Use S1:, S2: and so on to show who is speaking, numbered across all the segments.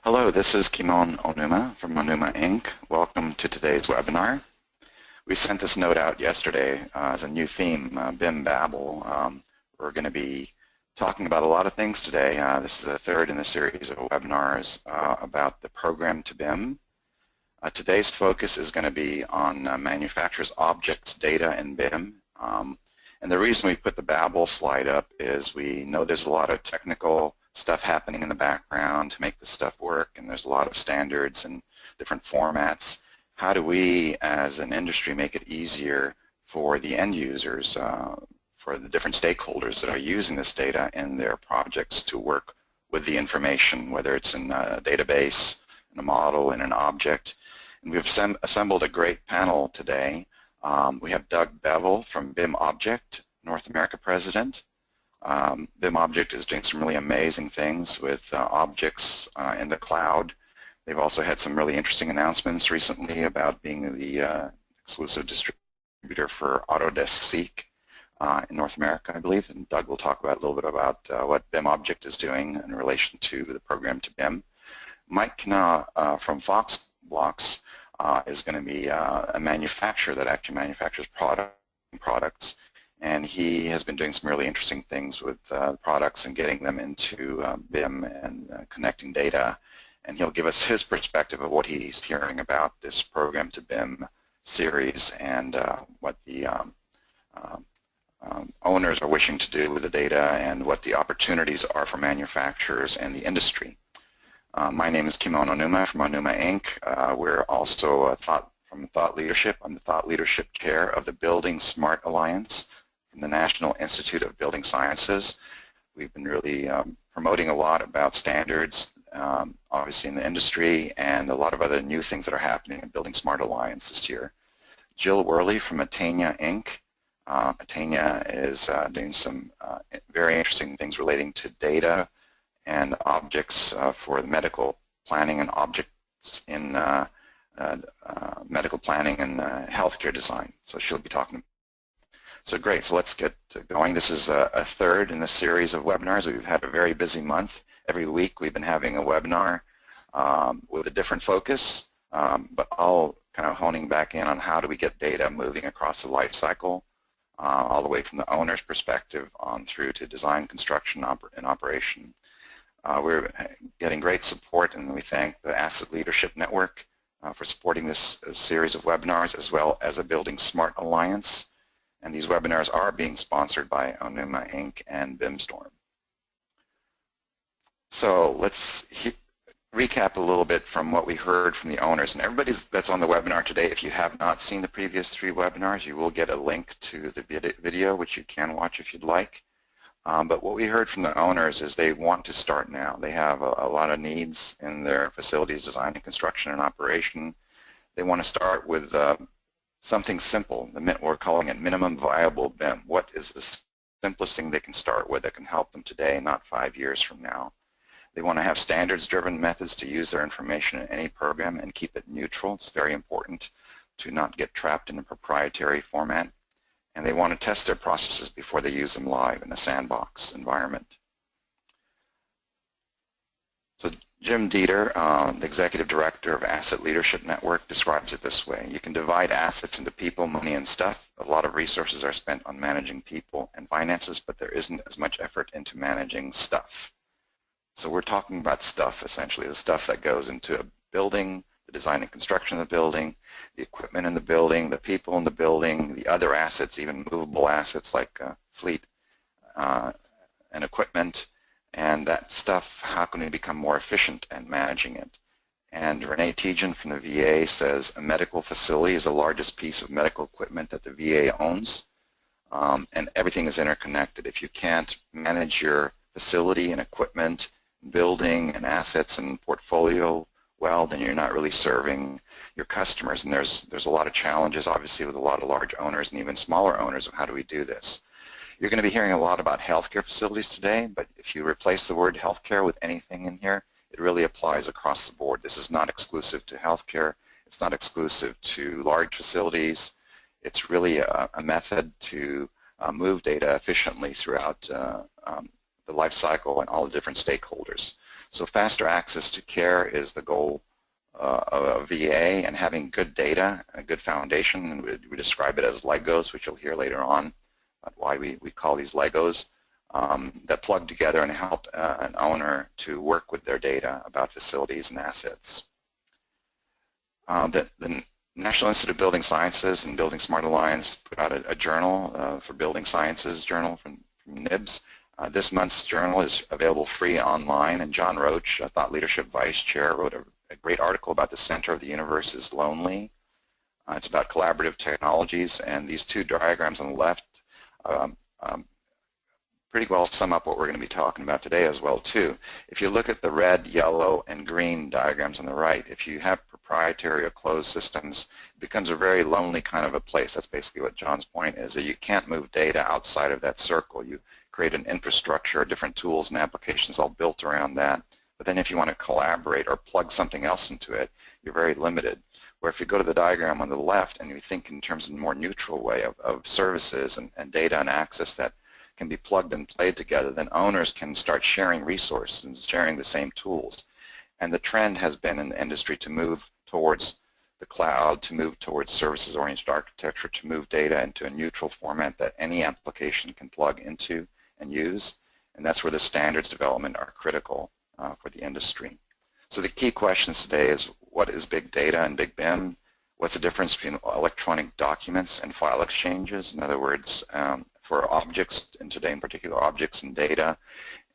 S1: Hello, this is Kimon Onuma from Onuma Inc. Welcome to today's webinar. We sent this note out yesterday as a new theme, BIM Babble. We're going to be talking about a lot of things today. This is the third in a series of webinars about the program to BIM. Today's focus is going to be on manufacturers' objects, data, and BIM. And the reason we put the Babble slide up is we know there's a lot of technical stuff happening in the background to make this stuff work, and there's a lot of standards and different formats. How do we as an industry make it easier for the end users, for the different stakeholders that are using this data in their projects to work with the information, whether it's in a database, in a model, in an object. And we've assembled a great panel today. We have Doug Bevill from BIMobject, North America President. BIMobject is doing some really amazing things with objects in the cloud. They've also had some really interesting announcements recently about being the exclusive distributor for Autodesk Seek in North America, I believe. And Doug will talk about a little bit about what BIMobject is doing in relation to the program to BIM. Mike Kennaw from Foxblocks is going to be a manufacturer that actually manufactures products. And he has been doing some really interesting things with products and getting them into BIM and connecting data. And he'll give us his perspective of what he's hearing about this program to BIM series and what the owners are wishing to do with the data and what the opportunities are for manufacturers and the industry. My name is Kimon Onuma from Onuma Inc. We're also from Thought Leadership. I'm the Thought Leadership Chair of the Building Smart Alliance from the National Institute of Building Sciences. We've been really promoting a lot about standards, obviously in the industry, and a lot of other new things that are happening in Building Smart Alliance this year. Jill Worley from Attainia Inc. Attainia is doing some very interesting things relating to data and objects for the medical planning and objects in medical planning and healthcare design. So she'll be talking. So great, so let's get going. This is a third in the series of webinars. We've had a very busy month. Every week we've been having a webinar with a different focus, but all kind of honing back in on how do we get data moving across the life cycle, all the way from the owner's perspective on through to design, construction, and operation. We're getting great support, and we thank the Asset Leadership Network for supporting this series of webinars, as well as a Building Smart Alliance. And these webinars are being sponsored by Onuma Inc. and BIMstorm. So let's recap a little bit from what we heard from the owners. And everybody that's on the webinar today, if you have not seen the previous 3 webinars, you will get a link to the video, which you can watch if you'd like. But what we heard from the owners is they want to start now. They have a lot of needs in their facilities design and construction and operation. They want to start with something simple. We're calling it minimum viable BIM. What is the simplest thing they can start with that can help them today, not 5 years from now? They want to have standards-driven methods to use their information in any program and keep it neutral. It's very important to not get trapped in a proprietary format. And they want to test their processes before they use them live in a sandbox environment. So Jim Dieter, the Executive Director of Asset Leadership Network, describes it this way. You can divide assets into people, money, and stuff. A lot of resources are spent on managing people and finances, but there isn't as much effort into managing stuff. So we're talking about stuff, essentially, the stuff that goes into a building, the design and construction of the building, the equipment in the building, the people in the building, the other assets, even movable assets like fleet and equipment. And that stuff, how can we become more efficient at managing it? And Renee Tejan from the VA says a medical facility is the largest piece of medical equipment that the VA owns, and everything is interconnected. If you can't manage your facility and equipment, building and assets and portfolio well, then you're not really serving your customers. And there's a lot of challenges, obviously, with a lot of large owners and even smaller owners of how do we do this. You're going to be hearing a lot about healthcare facilities today, but if you replace the word healthcare with anything in here, it really applies across the board. This is not exclusive to healthcare. It's not exclusive to large facilities. It's really a method to move data efficiently throughout the life cycle and all the different stakeholders. So faster access to care is the goal of VA, and having good data, a good foundation, and we describe it as Legos, which you'll hear later on, about why we call these Legos, that plug together and help an owner to work with their data about facilities and assets. The National Institute of Building Sciences and Building Smart Alliance put out a journal for Building Sciences journal from NIBS. This month's journal is available free online, and John Roach, a Thought Leadership Vice Chair, wrote a great article about the center of the universe is lonely. It's about collaborative technologies, and these two diagrams on the left pretty well sum up what we're going to be talking about today as well too. If you look at the red, yellow, and green diagrams on the right, if you have proprietary or closed systems, it becomes a very lonely kind of a place. That's basically what John's point is, that you can't move data outside of that circle. You create an infrastructure, different tools and applications all built around that. But then if you want to collaborate or plug something else into it, you're very limited. Where if you go to the diagram on the left and you think in terms of a more neutral way of services and data and access that can be plugged and played together, then owners can start sharing resources and sharing the same tools. And the trend has been in the industry to move towards the cloud, to move towards services-oriented architecture, to move data into a neutral format that any application can plug into and use. And that's where the standards development are critical for the industry. So the key questions today is, what is big data and big BIM? What's the difference between electronic documents and file exchanges? In other words, for objects, and today in particular objects and data,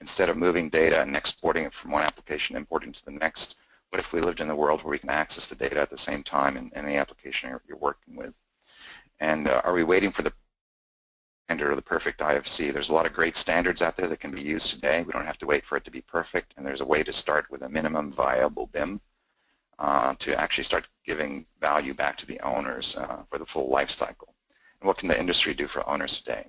S1: instead of moving data and exporting it from one application, importing to the next, what if we lived in a world where we can access the data at the same time in any application you're working with? And are we waiting for the standard or the perfect IFC? There's a lot of great standards out there that can be used today. We don't have to wait for it to be perfect, and there's a way to start with a minimum viable BIM to actually start giving value back to the owners for the full life cycle. And what can the industry do for owners today?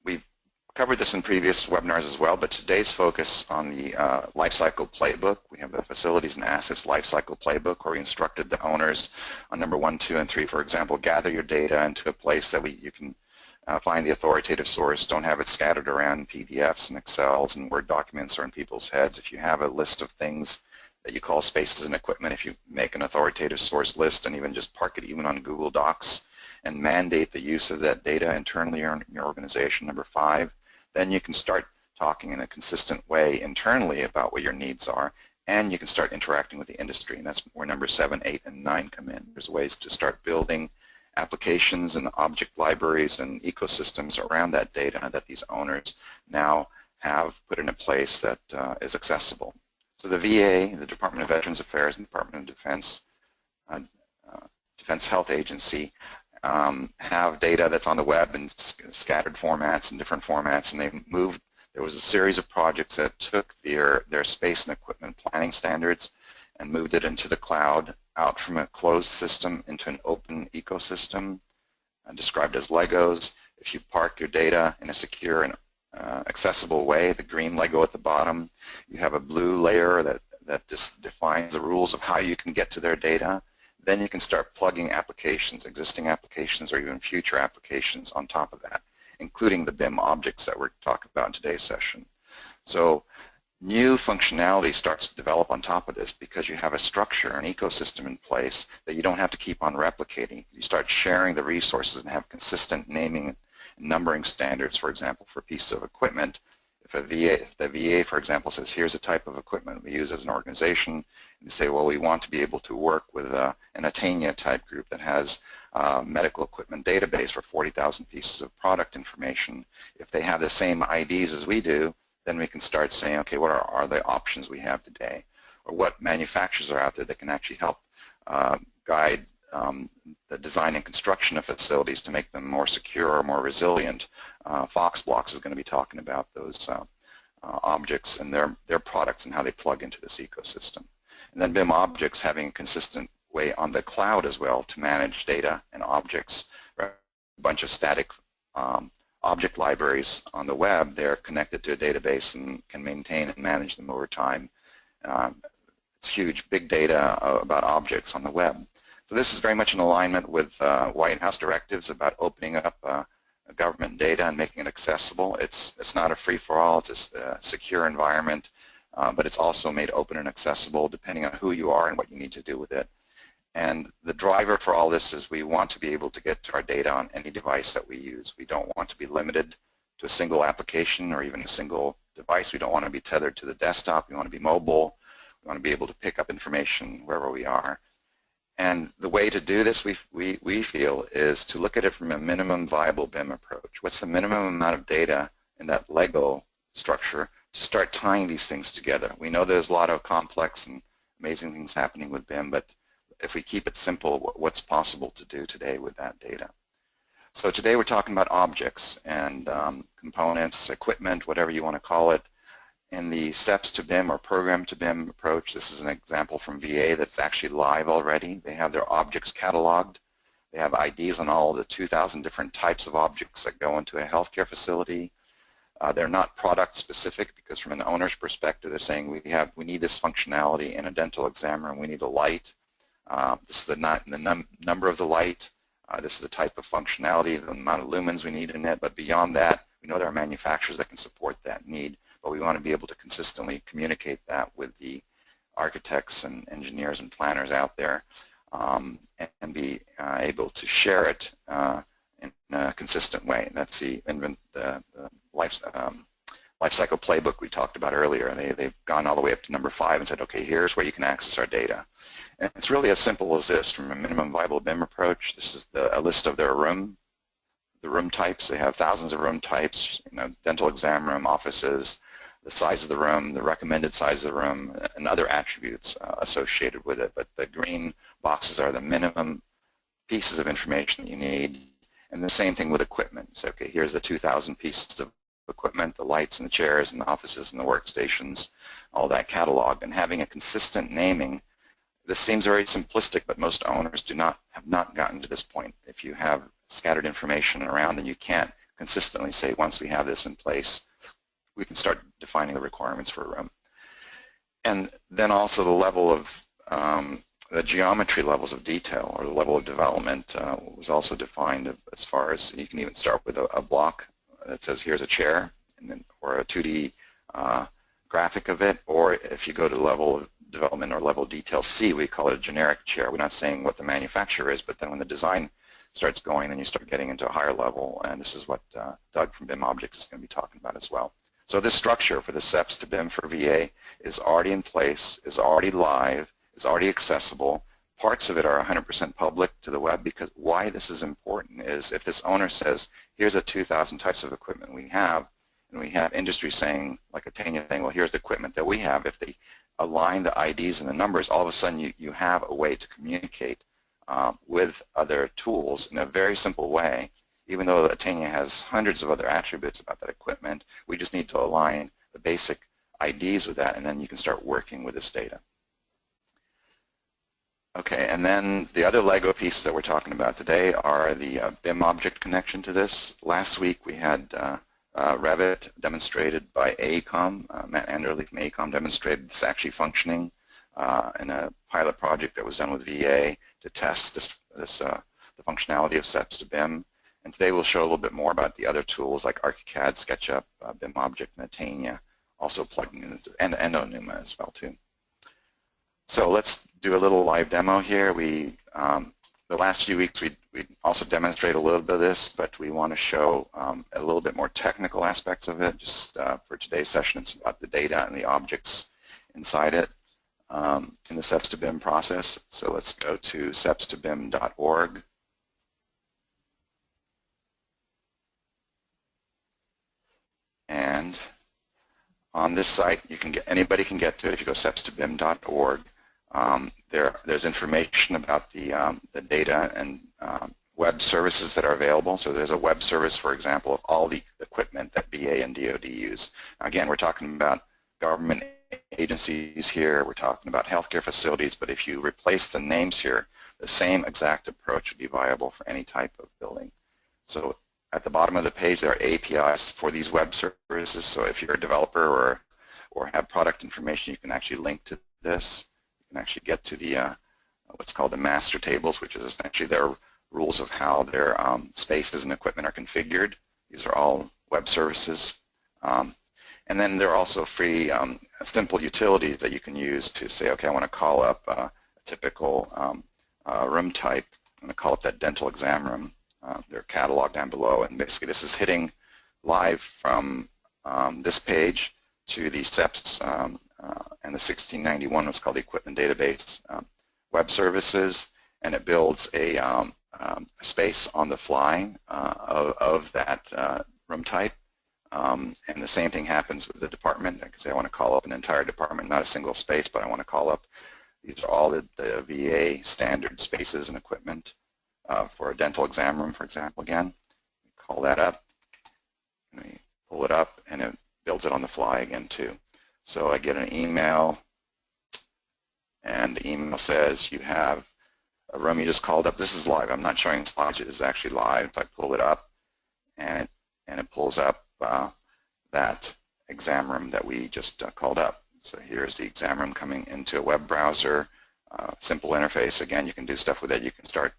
S1: We've covered this in previous webinars as well, but today's focus on the lifecycle playbook. We have the facilities and assets lifecycle playbook, where we instructed the owners on number 1, 2, and 3, for example, gather your data into a place that you can find the authoritative source. Don't have it scattered around PDFs and Excels and Word documents or in people's heads. If you have a list of things that you call spaces and equipment, if you make an authoritative source list and even just park it even on Google Docs and mandate the use of that data internally in your organization, number 5, then you can start talking in a consistent way internally about what your needs are, and you can start interacting with the industry, and that's where number 7, 8, and 9 come in. There's ways to start building applications and object libraries and ecosystems around that data that these owners now have put in a place that is accessible. So the VA, the Department of Veterans Affairs, and Department of Defense, Defense Health Agency have data that's on the web in scattered formats and different formats, and they moved. There was a series of projects that took their space and equipment planning standards and moved it into the cloud, out from a closed system into an open ecosystem, described as Legos. If you park your data in a secure and accessible way, the green Lego at the bottom, you have a blue layer that just defines the rules of how you can get to their data. Then you can start plugging applications, existing applications, or even future applications on top of that, including the BIM objects that we're talking about in today's session. So new functionality starts to develop on top of this because you have a structure, an ecosystem in place that you don't have to keep on replicating. You start sharing the resources and have consistent naming and numbering standards, for example, for pieces of equipment. If the VA, for example, says, here's a type of equipment we use as an organization, and you say, well, we want to be able to work with an Attainia type group that has a medical equipment database for 40,000 pieces of product information. If they have the same IDs as we do, then we can start saying, okay, what are the options we have today? Or what manufacturers are out there that can actually help guide the design and construction of facilities to make them more secure or more resilient. Foxblocks is going to be talking about those objects and their products and how they plug into this ecosystem. And then BIM objects having a consistent way on the cloud as well to manage data and objects. A bunch of static object libraries on the web, they're connected to a database and can maintain and manage them over time. It's huge, big data about objects on the web. So this is very much in alignment with White House directives about opening up government data and making it accessible. It's not a free-for-all, it's a secure environment, but it's also made open and accessible depending on who you are and what you need to do with it. And the driver for all this is we want to be able to get to our data on any device that we use. We don't want to be limited to a single application or even a single device. We don't want to be tethered to the desktop. We want to be mobile. We want to be able to pick up information wherever we are. And the way to do this, we feel, is to look at it from a minimum viable BIM approach. What's the minimum amount of data in that Lego structure to start tying these things together? We know there's a lot of complex and amazing things happening with BIM, but if we keep it simple, what's possible to do today with that data? So today we're talking about objects and components, equipment, whatever you want to call it. In the steps to BIM or program to BIM approach, this is an example from VA that's actually live already. They have their objects cataloged. They have IDs on all of the 2,000 different types of objects that go into a healthcare facility. They're not product specific because from an owner's perspective, they're saying we need this functionality in a dental exam room. We need a light. This is the number of the light. This is the type of functionality, the amount of lumens we need in it. But beyond that, we know there are manufacturers that can support that need. But we want to be able to consistently communicate that with the architects and engineers and planners out there and be able to share it in a consistent way. That's the life cycle playbook we talked about earlier. They've gone all the way up to number 5 and said, okay, here's where you can access our data. And it's really as simple as this from a minimum viable BIM approach. This is a list of their room types. They have thousands of room types, dental exam room, offices, the size of the room, the recommended size of the room, and other attributes associated with it. But the green boxes are the minimum pieces of information that you need. And the same thing with equipment. So, okay, here's the 2,000 pieces of equipment, the lights and the chairs and the offices and the workstations, all that catalog. And having a consistent naming, this seems very simplistic, but most owners have not gotten to this point. If you have scattered information around, then you can't consistently say, once we have this in place, we can start defining the requirements for a room. And then also the level of, the geometry levels of detail or the level of development was also defined as far as you can even start with a block that says here's a chair, and then, or a 2D graphic of it, or if you go to level of development or level of detail C, we call it a generic chair. We're not saying what the manufacturer is, but then when the design starts going, then you start getting into a higher level, and this is what Doug from BIM Objects is going to be talking about as well. So this structure for the steps to BIM for VA is already in place, is already live, is already accessible. Parts of it are 100% public to the web, because why this is important is if this owner says, here's a 2,000 types of equipment we have, and we have industry saying, like Attainia saying, well, here's the equipment that we have. If they align the IDs and the numbers, all of a sudden you have a way to communicate with other tools in a very simple way. Even though Attainia has hundreds of other attributes about that equipment, we just need to align the basic IDs with that, and then you can start working with this data. Okay, and then the other Lego pieces that we're talking about today are the BIM object connection to this. Last week we had Revit demonstrated by AECOM. Matt Anderley from AECOM demonstrated this actually functioning in a pilot project that was done with VA to test the functionality of steps to BIM. And today we'll show a little bit more about the other tools like ArchiCAD, SketchUp, BIMobject, and Attainia, also plugging into and Onuma as well too. So let's do a little live demo here. The last few weeks we also demonstrate a little bit of this, but we want to show a little bit more technical aspects of it. Just for today's session, it's about the data and the objects inside it in the steps to BIM process. So let's go to stepstobim.org. And on this site, anybody can get to it if you go stepstobim.org. There's information about the data and web services that are available. So there's a web service, for example, of all the equipment that BA and DoD use. Again, we're talking about government agencies here. We're talking about healthcare facilities. But if you replace the names here, the same exact approach would be viable for any type of building. So at the bottom of the page, there are APIs for these web services. So if you're a developer or have product information, you can actually link to this. You can actually get to the what's called the master tables, which is essentially their rules of how their spaces and equipment are configured. These are all web services. And then there are also free simple utilities that you can use to say, okay, I want to call up a typical room type. I'm going to call up that dental exam room. Their catalog down below, and basically this is hitting live from this page to the SEPs and the 1691, what's called the Equipment Database Web Services, and it builds a space on the fly of that room type. And the same thing happens with the department. I can say I want to call up an entire department, not a single space, but I want to call up, these are all the VA standard spaces and equipment for a dental exam room, for example. Again, call that up, and we pull it up, and it builds it on the fly again too. So I get an email, and the email says you have a room you just called up. This is live. I'm not showing slides. It is actually live. So I pull it up, and it pulls up that exam room that we just called up. So here's the exam room coming into a web browser. Simple interface. Again, you can do stuff with it. You can start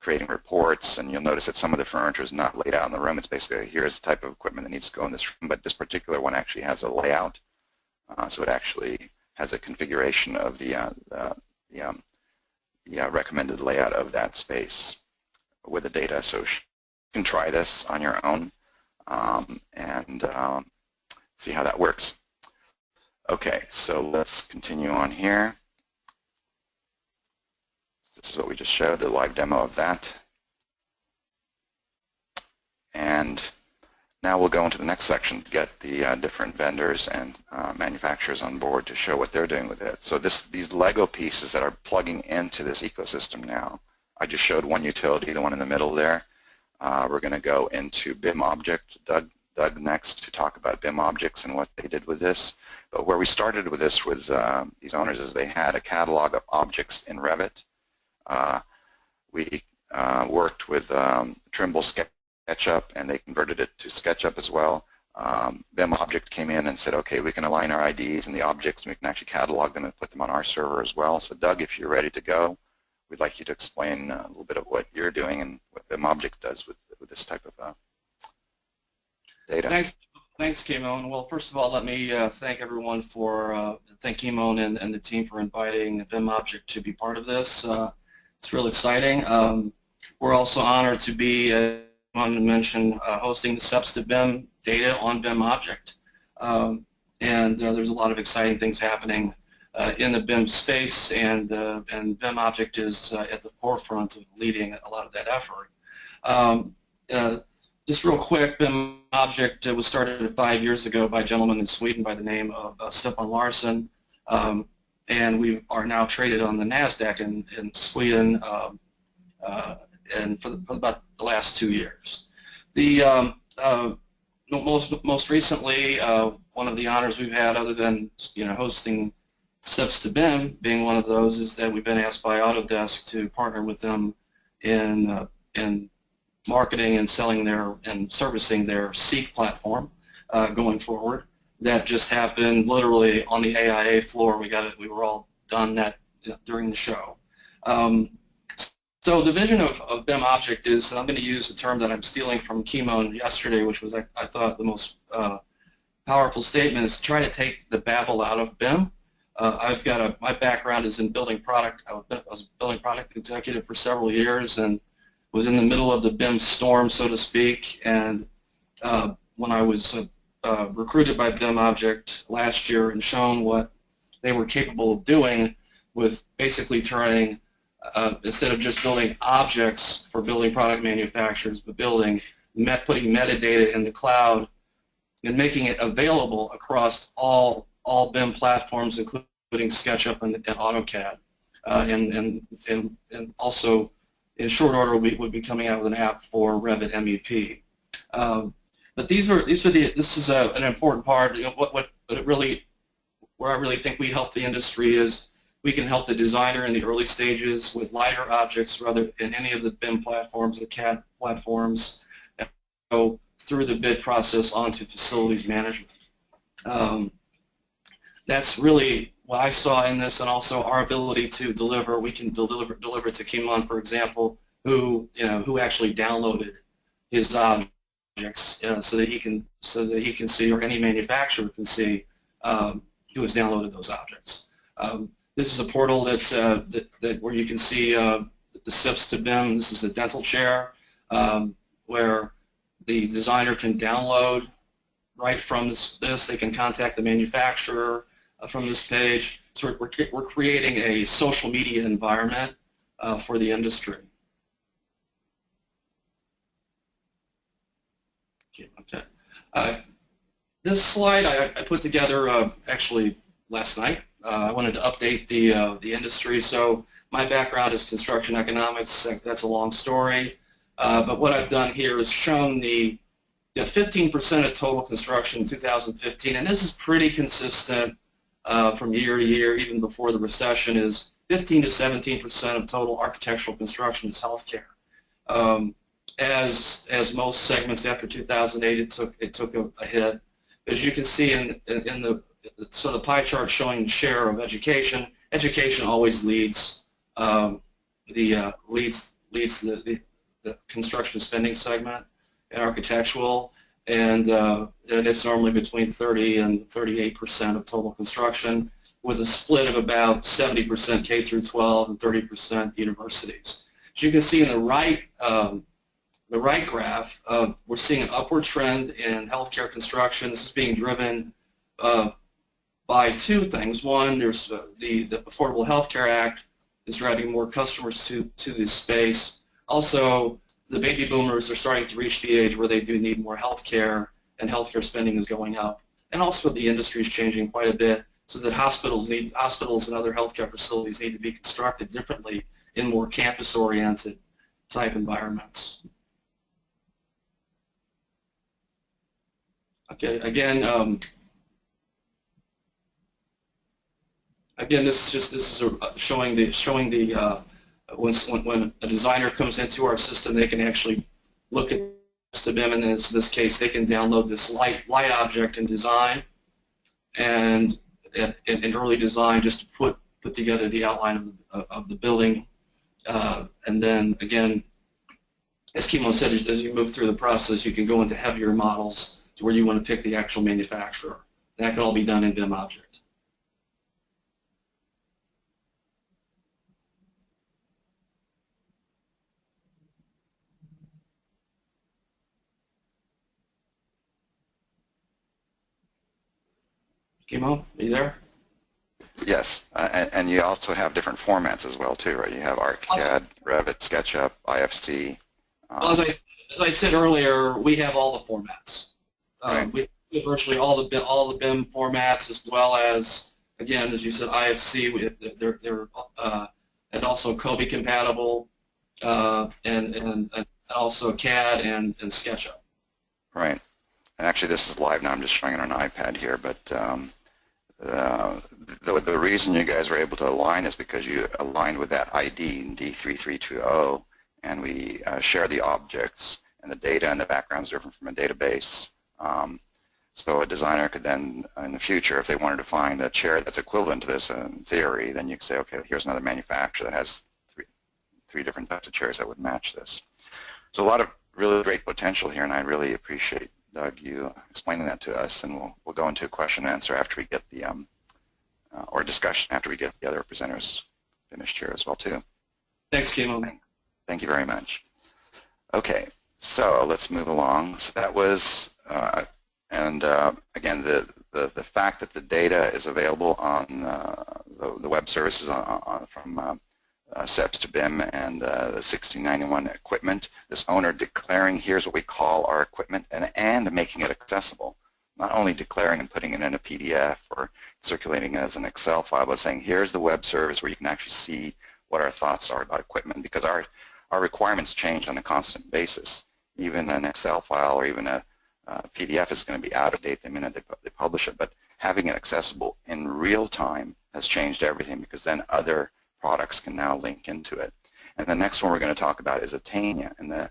S1: creating reports, and you'll notice that some of the furniture is not laid out in the room. It's basically, here's the type of equipment that needs to go in this room, but this particular one actually has a layout. So it actually has a configuration of the recommended layout of that space with the data. So you can try this on your own and see how that works. Okay, so let's continue on here. This is what we just showed, the live demo of that. And now we'll go into the next section to get the different vendors and manufacturers on board to show what they're doing with it. So these Lego pieces that are plugging into this ecosystem now, I just showed one utility, the one in the middle there. We're going to go into BIMobject. Doug next to talk about BIM objects and what they did with this. But where we started with this with these owners is they had a catalog of objects in Revit. We worked with Trimble SketchUp, and they converted it to SketchUp as well. BIMobject came in and said, okay, we can align our IDs and the objects, and we can actually catalog them and put them on our server as well. So Doug, if you're ready to go, we'd like you to explain a little bit of what you're doing and what BIMobject does with this type of data.
S2: Thanks, Kimon. Well, first of all, let me thank everyone thank Kimon and the team for inviting BIMobject to be part of this. It's real exciting. We're also honored to be, as I mentioned, hosting the SEPs to BIM data on BIMobject. And there's a lot of exciting things happening in the BIM space, and BIMobject is at the forefront of leading a lot of that effort. Just real quick, BIMobject was started 5 years ago by a gentleman in Sweden by the name of Stefan Larsson, and we are now traded on the NASDAQ in Sweden, and for about the last 2 years. The most recently, one of the honors we've had, other than hosting SEPs to BIM, being one of those, is that we've been asked by Autodesk to partner with them in marketing and selling and servicing their Seek platform going forward. That just happened literally on the AIA floor. We were all done that during the show. So the vision of BIMobject is, I'm going to use a term that I'm stealing from Kimon yesterday, which was, I thought, the most powerful statement, is to try to take the babble out of BIM. My background is in building product. I was a building product executive for several years, and was in the middle of the BIM storm, so to speak. And when I was recruited by BIMobject last year and shown what they were capable of doing with basically turning, instead of just building objects for building product manufacturers, but putting metadata in the cloud and making it available across all BIM platforms, including SketchUp and AutoCAD, and also in short order would be coming out with an app for Revit MEP. But this is an important part. Where I really think we help the industry is we can help the designer in the early stages with lighter objects rather than any of the BIM platforms, the CAD platforms, and go through the bid process onto facilities management. That's really what I saw in this, and also our ability to deliver. We can deliver to Kimon, for example, who actually downloaded his objects so that he can see, or any manufacturer can see who has downloaded those objects. This is a portal that where you can see the steps to BIM. This is a dental chair where the designer can download right from this. They can contact the manufacturer from this page. So we're creating a social media environment for the industry. Okay. This slide I put together actually last night. I wanted to update the industry. So my background is construction economics. That's a long story. But what I've done here is shown that 15% of total construction in 2015, and this is pretty consistent from year to year, even before the recession, is 15 to 17% of total architectural construction is healthcare. As most segments after 2008, it took a hit. As you can see in the pie chart showing the share of education. Education always leads the construction spending segment in architectural, and it's normally between 30 and 38% of total construction, with a split of about 70% K through 12 and 30% universities. As you can see in the right graph, we're seeing an upward trend in healthcare construction. This is being driven by two things. One, there's the Affordable Health Care Act is driving more customers to this space. Also, the baby boomers are starting to reach the age where they do need more health care, and healthcare spending is going up. And also the industry is changing quite a bit, so that hospitals and other healthcare facilities need to be constructed differently in more campus-oriented type environments. Okay, again, this is showing when a designer comes into our system, they can actually look at the BIM, and in this case, they can download this light object in design, and in early design, just to put together the outline of the building, and then again, as Kennaw said, as you move through the process, you can go into heavier models to where you want to pick the actual manufacturer. That can all be done in BIMobject. Kennaw, are you there?
S1: Yes, and you also have different formats as well too, right? You have ArchiCAD, Revit, SketchUp, IFC.
S2: Well, as I said earlier, we have all the formats.
S1: Right.
S2: We have virtually all the BIM formats, as well as, again, as you said, IFC. They're and also Kobe compatible, and also CAD and SketchUp.
S1: Right. And actually, this is live now. I'm just showing it on an iPad here, but the reason you guys were able to align is because you aligned with that ID D3320, and we share the objects and the data, and the background's different from a database. So a designer could then, in the future, if they wanted to find a chair that's equivalent to this in theory, then you could say, okay, here's another manufacturer that has three different types of chairs that would match this. So a lot of really great potential here, and I really appreciate, Doug, you explaining that to us, and we'll go into a question and answer after we get the or discussion after we get the other presenters finished here as well too.
S2: Thanks, Kennaw.
S1: Thank you very much. Okay, so let's move along. So that was again, the fact that the data is available on the web services from SEPs to BIM and the 1691 equipment. This owner declaring, here's what we call our equipment, and making it accessible. Not only declaring and putting it in a PDF or circulating it as an Excel file, but saying, here's the web service where you can actually see what our thoughts are about equipment, because our requirements change on a constant basis. Even an Excel file or even a PDF is going to be out of date the minute they publish it, but having it accessible in real time has changed everything, because then other products can now link into it. And the next one we're going to talk about is Attainia. And the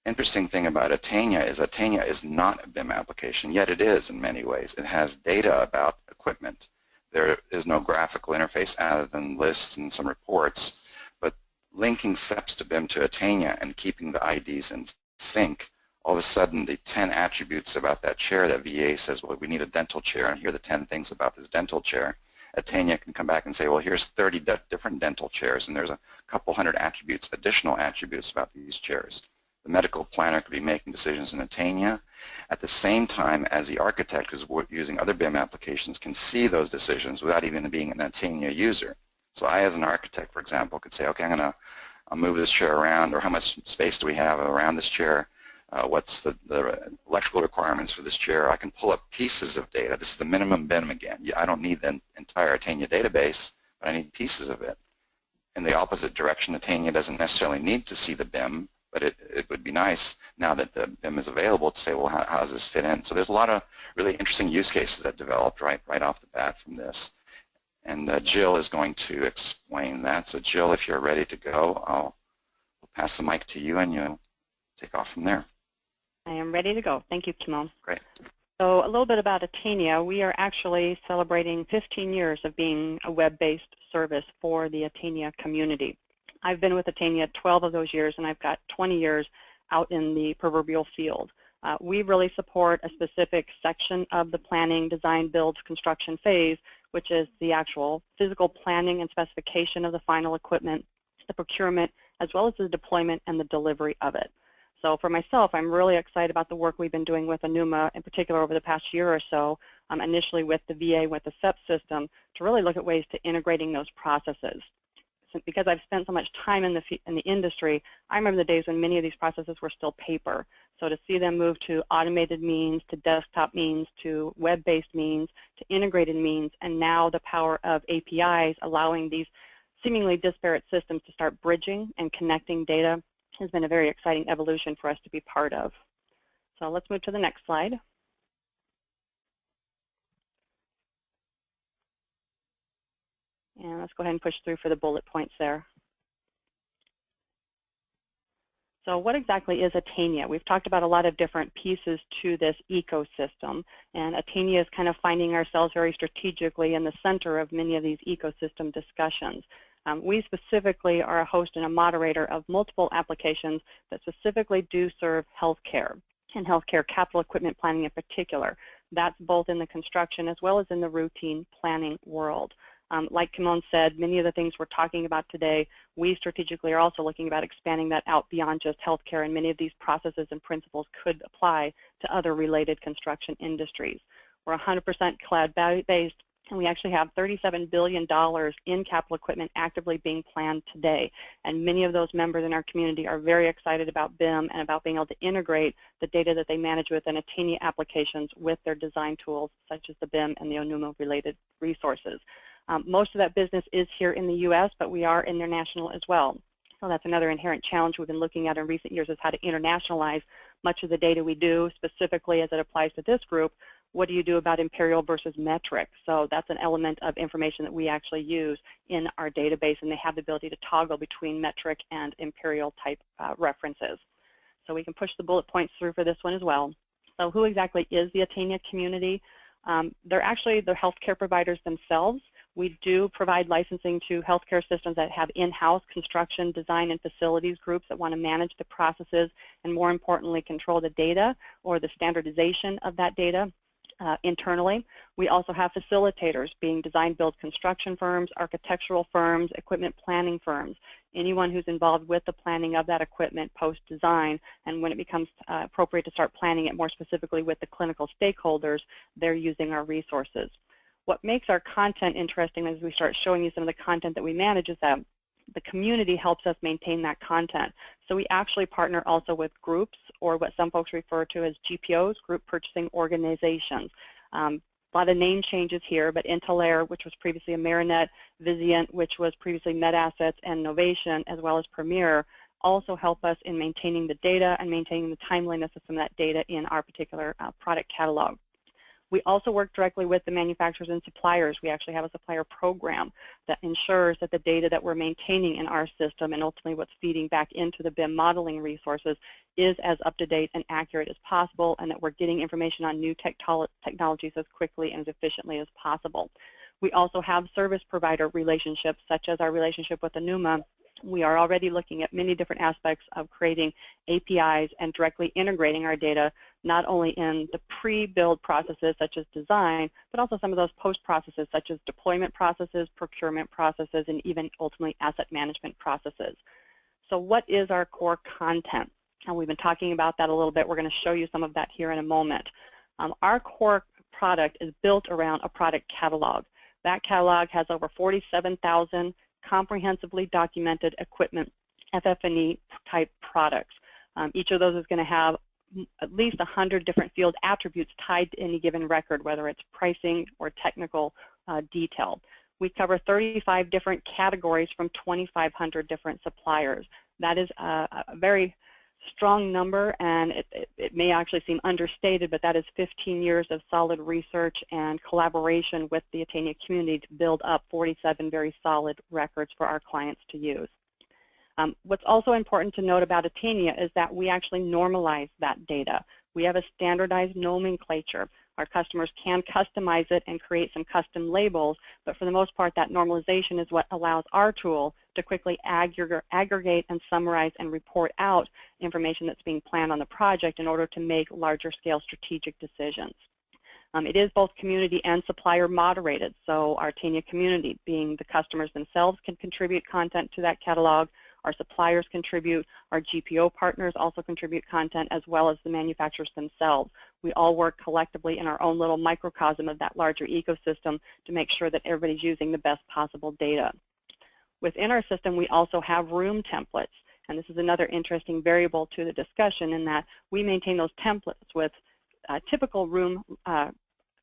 S1: interesting thing about Attainia is not a BIM application, yet it is in many ways. It has data about equipment. There is no graphical interface other than lists and some reports, but linking steps to BIM to Attainia and keeping the IDs in sync, all of a sudden the 10 attributes about that chair that VA says, well, we need a dental chair, and here are the 10 things about this dental chair. Attainia can come back and say, well, here's 30 different dental chairs, and there's a couple hundred attributes, additional attributes about these chairs. The medical planner could be making decisions in Attainia at the same time as the architect, who's using other BIM applications, can see those decisions without even being an Attainia user. So I, as an architect, for example, could say, okay, I'll move this chair around, or how much space do we have around this chair? What's the electrical requirements for this chair? I can pull up pieces of data. This is the minimum BIM again. I don't need the entire Attainia database, but I need pieces of it. In the opposite direction, Attainia doesn't necessarily need to see the BIM, but it would be nice now that the BIM is available to say, well, how does this fit in? So there's a lot of really interesting use cases that developed right off the bat from this. And Jill is going to explain that. So Jill, if you're ready to go, I'll pass the mic to you and you'll take off from there.
S3: I am ready to go. Thank you, Kimon.
S1: Great.
S3: So a little bit about Attainia. We are actually celebrating 15 years of being a web-based service for the Attainia community. I've been with Attainia 12 of those years, and I've got 20 years out in the proverbial field. We really support a specific section of the planning, design, build, construction phase, which is the actual physical planning and specification of the final equipment, the procurement, as well as the deployment and the delivery of it. So for myself, I'm really excited about the work we've been doing with UNUMA, in particular over the past year or so, initially with the VA, with the SEP system, to really look at ways to integrating those processes. Because I've spent so much time in the industry, I remember the days when many of these processes were still paper. So to see them move to automated means, to desktop means, to web-based means, to integrated means, and now the power of APIs allowing these seemingly disparate systems to start bridging and connecting data has been a very exciting evolution for us to be part of. So let's move to the next slide. And let's go ahead and push through for the bullet points there. So what exactly is Attainia? We've talked about a lot of different pieces to this ecosystem, and Attainia is kind of finding ourselves very strategically in the center of many of these ecosystem discussions. We specifically are a host and a moderator of multiple applications that specifically do serve healthcare, and healthcare capital equipment planning in particular. That's both in the construction as well as in the routine planning world. Like Kimon said, many of the things we're talking about today, we strategically are also looking about expanding that out beyond just healthcare, and many of these processes and principles could apply to other related construction industries. We're 100% cloud-based, and we actually have $37 billion in capital equipment actively being planned today. And many of those members in our community are very excited about BIM and about being able to integrate the data that they manage within Attainia applications with their design tools, such as the BIM and the UNUMA-related resources. Most of that business is here in the U.S., but we are international as well. So that's another inherent challenge we've been looking at in recent years, is how to internationalize much of the data we do, specifically as it applies to this group. What do you do about imperial versus metric? So that's an element of information that we actually use in our database, and they have the ability to toggle between metric and imperial type references. So we can push the bullet points through for this one as well. So who exactly is the Attainia community? They're actually the healthcare providers themselves. We do provide licensing to healthcare systems that have in-house construction, design, and facilities groups that want to manage the processes and, more importantly, control the data or the standardization of that data internally. We also have facilitators, being design build construction firms, architectural firms, equipment planning firms, anyone who's involved with the planning of that equipment post-design, and when it becomes appropriate to start planning it more specifically with the clinical stakeholders, they're using our resources. What makes our content interesting as we start showing you some of the content that we manage is that the community helps us maintain that content. So we actually partner also with groups, or what some folks refer to as GPOs, group purchasing organizations. A lot of name changes here, but Intelair, which was previously Amerinet, Vizient, which was previously MedAssets, and Novation, as well as Premier, also help us in maintaining the data and maintaining the timeliness of some of that data in our particular product catalog. We also work directly with the manufacturers and suppliers. We actually have a supplier program that ensures that the data that we're maintaining in our system, and ultimately what's feeding back into the BIM modeling resources, is as up-to-date and accurate as possible, and that we're getting information on new technologies as quickly and as efficiently as possible. We also have service provider relationships, such as our relationship with UNUMA, We are already looking at many different aspects of creating APIs and directly integrating our data, not only in the pre-build processes such as design, but also some of those post-processes such as deployment processes, procurement processes, and even ultimately asset management processes. So what is our core content? And we've been talking about that a little bit. We're going to show you some of that here in a moment. Our core product is built around a product catalog. That catalog has over 47,000 comprehensively documented equipment, FF&E type products. Each of those is going to have at least 100 different field attributes tied to any given record, whether it's pricing or technical detail. We cover 35 different categories from 2,500 different suppliers. That is a very strong number, and it may actually seem understated, but that is 15 years of solid research and collaboration with the Attainia community to build up 47 very solid records for our clients to use. What's also important to note about Attainia is that we actually normalize that data. We have a standardized nomenclature. Our customers can customize it and create some custom labels, but for the most part, that normalization is what allows our tool to quickly aggregate and summarize and report out information that's being planned on the project in order to make larger scale strategic decisions. It is both community and supplier moderated, so our Attainia community, being the customers themselves, can contribute content to that catalog. Our suppliers contribute, our GPO partners also contribute content, as well as the manufacturers themselves. We all work collectively in our own little microcosm of that larger ecosystem to make sure that everybody's using the best possible data. Within our system, we also have room templates, and this is another interesting variable to the discussion in that we maintain those templates with typical room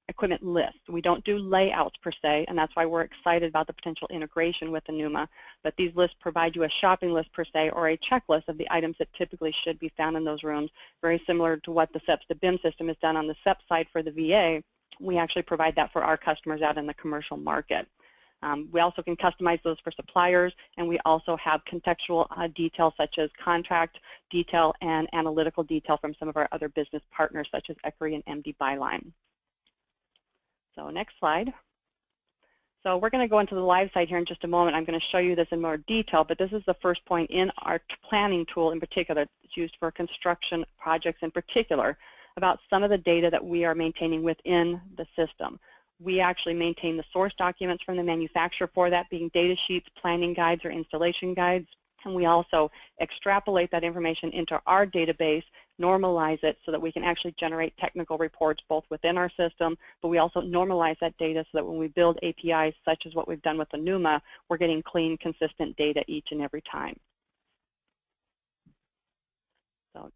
S3: equipment lists. We don't do layouts per se, and that's why we're excited about the potential integration with the NUMA, but these lists provide you a shopping list per se or a checklist of the items that typically should be found in those rooms, very similar to what the SEPs to BIM system has done on the SEP side for the VA. We actually provide that for our customers out in the commercial market. We also can customize those for suppliers, and we also have contextual details such as contract detail and analytical detail from some of our other business partners such as ECRI and MD Byline. So next slide. So we're going to go into the live site here in just a moment. I'm going to show you this in more detail, but this is the first point in our planning tool in particular. It's used for construction projects in particular, about some of the data that we are maintaining within the system. We actually maintain the source documents from the manufacturer for that, being data sheets, planning guides, or installation guides. And we also extrapolate that information into our database, normalize it so that we can actually generate technical reports both within our system, but we also normalize that data so that when we build APIs such as what we've done with the NUMA, we're getting clean, consistent data each and every time. So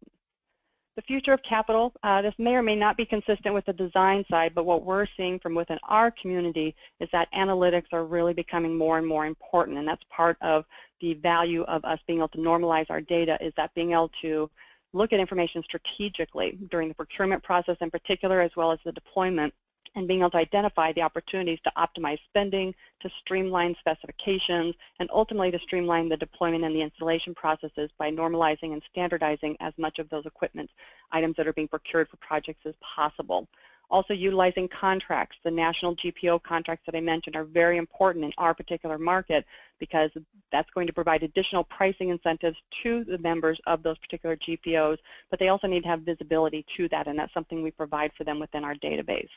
S3: the future of capital, this may or may not be consistent with the design side, but what we're seeing from within our community is that analytics are really becoming more and more important, and that's part of the value of us being able to normalize our data, is that being able to look at information strategically during the procurement process in particular, as well as the deployment, and being able to identify the opportunities to optimize spending, to streamline specifications, and ultimately to streamline the deployment and the installation processes by normalizing and standardizing as much of those equipment items that are being procured for projects as possible. Also utilizing contracts. The national GPO contracts that I mentioned are very important in our particular market because that's going to provide additional pricing incentives to the members of those particular GPOs, but they also need to have visibility to that, and that's something we provide for them within our database.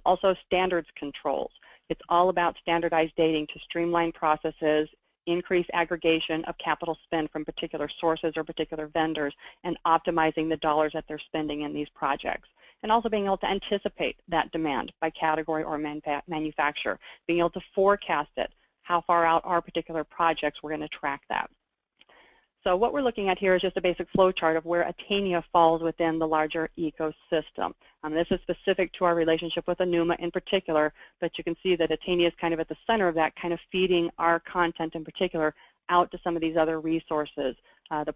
S3: Also standards controls. It's all about standardized dating to streamline processes, increase aggregation of capital spend from particular sources or particular vendors, and optimizing the dollars that they're spending in these projects. And also being able to anticipate that demand by category or manufacturer, being able to forecast it, how far out our particular projects, we're going to track that. So what we're looking at here is just a basic flow chart of where Attainia falls within the larger ecosystem. This is specific to our relationship with NUMA in particular, but you can see that Attainia is kind of at the center of that, kind of feeding our content in particular out to some of these other resources. The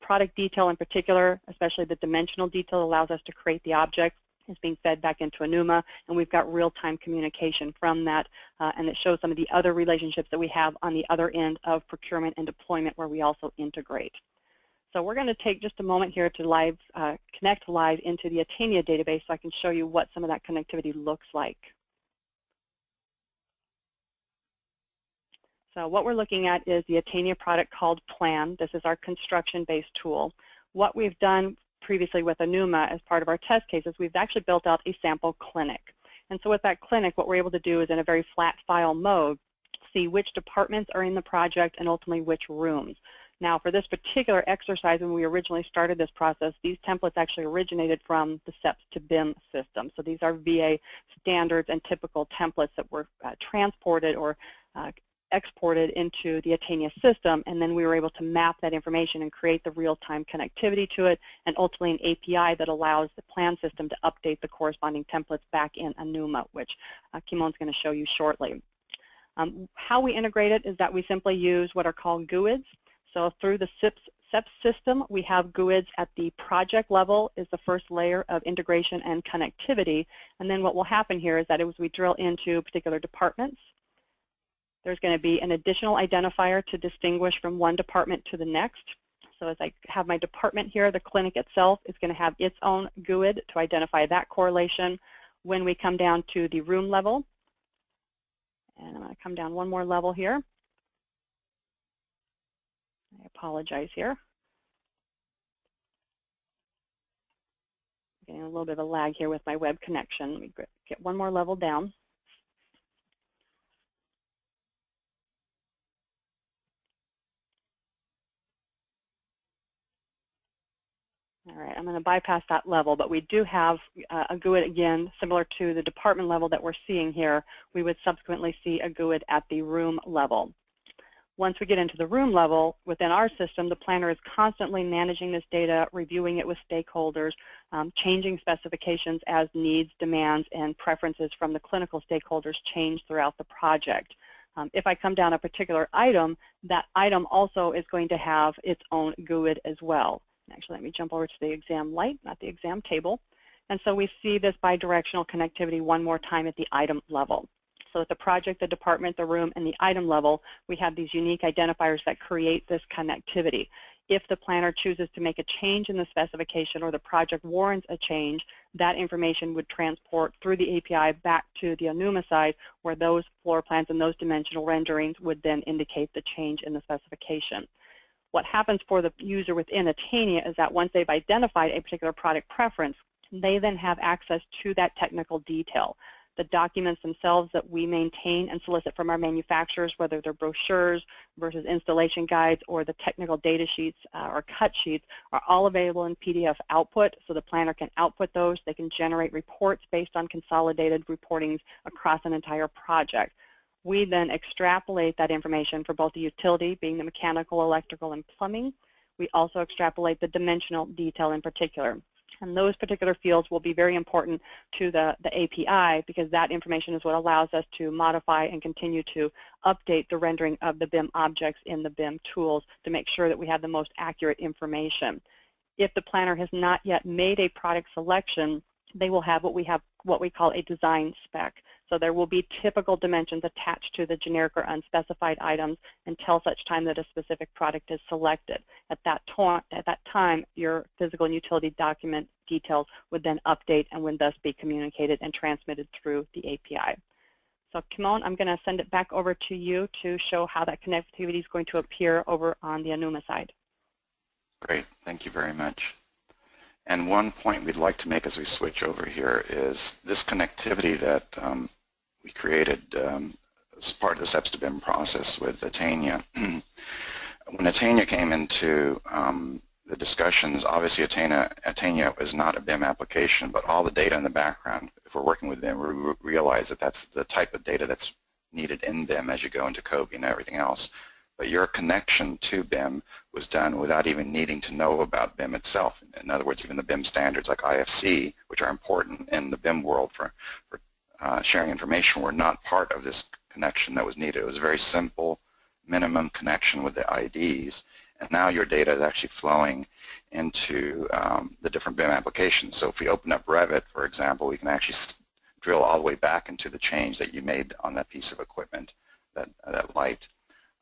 S3: product detail in particular, especially the dimensional detail, allows us to create the object. Is being fed back into a NUMA, and we've got real-time communication from that, and it shows some of the other relationships that we have on the other end of procurement and deployment where we also integrate. So we're going to take just a moment here to connect live into the Attainia database so I can show you what some of that connectivity looks like. So what we're looking at is the Attainia product called Plan. This is our construction-based tool. What we've done previously with Enuma as part of our test cases, we've actually built out a sample clinic. And so with that clinic, what we're able to do is in a very flat file mode, see which departments are in the project and ultimately which rooms. Now for this particular exercise, when we originally started this process, these templates actually originated from the SEPS to BIM system. So these are VA standards and typical templates that were transported or exported into the Attainia system, and then we were able to map that information and create the real-time connectivity to it, and ultimately an API that allows the plan system to update the corresponding templates back in Enuma, which Kimon's going to show you shortly. How we integrate it is that we simply use what are called GUIDs. So through the SEPS system, we have GUIDs at the project level is the first layer of integration and connectivity, and then what will happen here is that as we drill into particular departments, there's going to be an additional identifier to distinguish from one department to the next. So as I have my department here, the clinic itself is going to have its own GUID to identify that correlation. When we come down to the room level, and I'm going to come down one more level here. I apologize here. Getting a little bit of a lag here with my web connection. Let me get one more level down. All right, I'm going to bypass that level, but we do have a GUID, again, similar to the department level that we're seeing here. We would subsequently see a GUID at the room level. Once we get into the room level, within our system, the planner is constantly managing this data, reviewing it with stakeholders, changing specifications as needs, demands, and preferences from the clinical stakeholders change throughout the project. If I come down a particular item, that item also is going to have its own GUID as well. Actually, let me jump over to the exam light, not the exam table. And so we see this bidirectional connectivity one more time at the item level. So at the project, the department, the room, and the item level, we have these unique identifiers that create this connectivity. If the planner chooses to make a change in the specification or the project warrants a change, that information would transport through the API back to the Enuma side, where those floor plans and those dimensional renderings would then indicate the change in the specification. What happens for the user within Attainia is that once they've identified a particular product preference, they then have access to that technical detail. The documents themselves that we maintain and solicit from our manufacturers, whether they're brochures versus installation guides or the technical data sheets or cut sheets, are all available in PDF output, so the planner can output those. They can generate reports based on consolidated reportings across an entire project. We then extrapolate that information for both the utility, being the mechanical, electrical, and plumbing. We also extrapolate the dimensional detail in particular. And those particular fields will be very important to the API, because that information is what allows us to modify and continue to update the rendering of the BIM objects in the BIM tools to make sure that we have the most accurate information. If the planner has not yet made a product selection, they will have what we call a design spec. So there will be typical dimensions attached to the generic or unspecified items until such time that a specific product is selected. At that time, your physical and utility document details would then update and would thus be communicated and transmitted through the API. So Kimon, I'm going to send it back over to you to show how that connectivity is going to appear over on the Enuma side.
S1: Great, thank you very much. And one point we'd like to make as we switch over here is this connectivity that we created as part of the SEPS to BIM process with Attainia. When Attainia came into the discussions, obviously Attainia is not a BIM application, but all the data in the background, if we're working with BIM, we realize that that's the type of data that's needed in BIM as you go into COBE and everything else. But your connection to BIM was done without even needing to know about BIM itself. In other words, even the BIM standards like IFC, which are important in the BIM world for sharing information, were not part of this connection that was needed. It was a very simple minimum connection with the IDs, and now your data is actually flowing into the different BIM applications. So if we open up Revit, for example, we can actually drill all the way back into the change that you made on that piece of equipment, that light.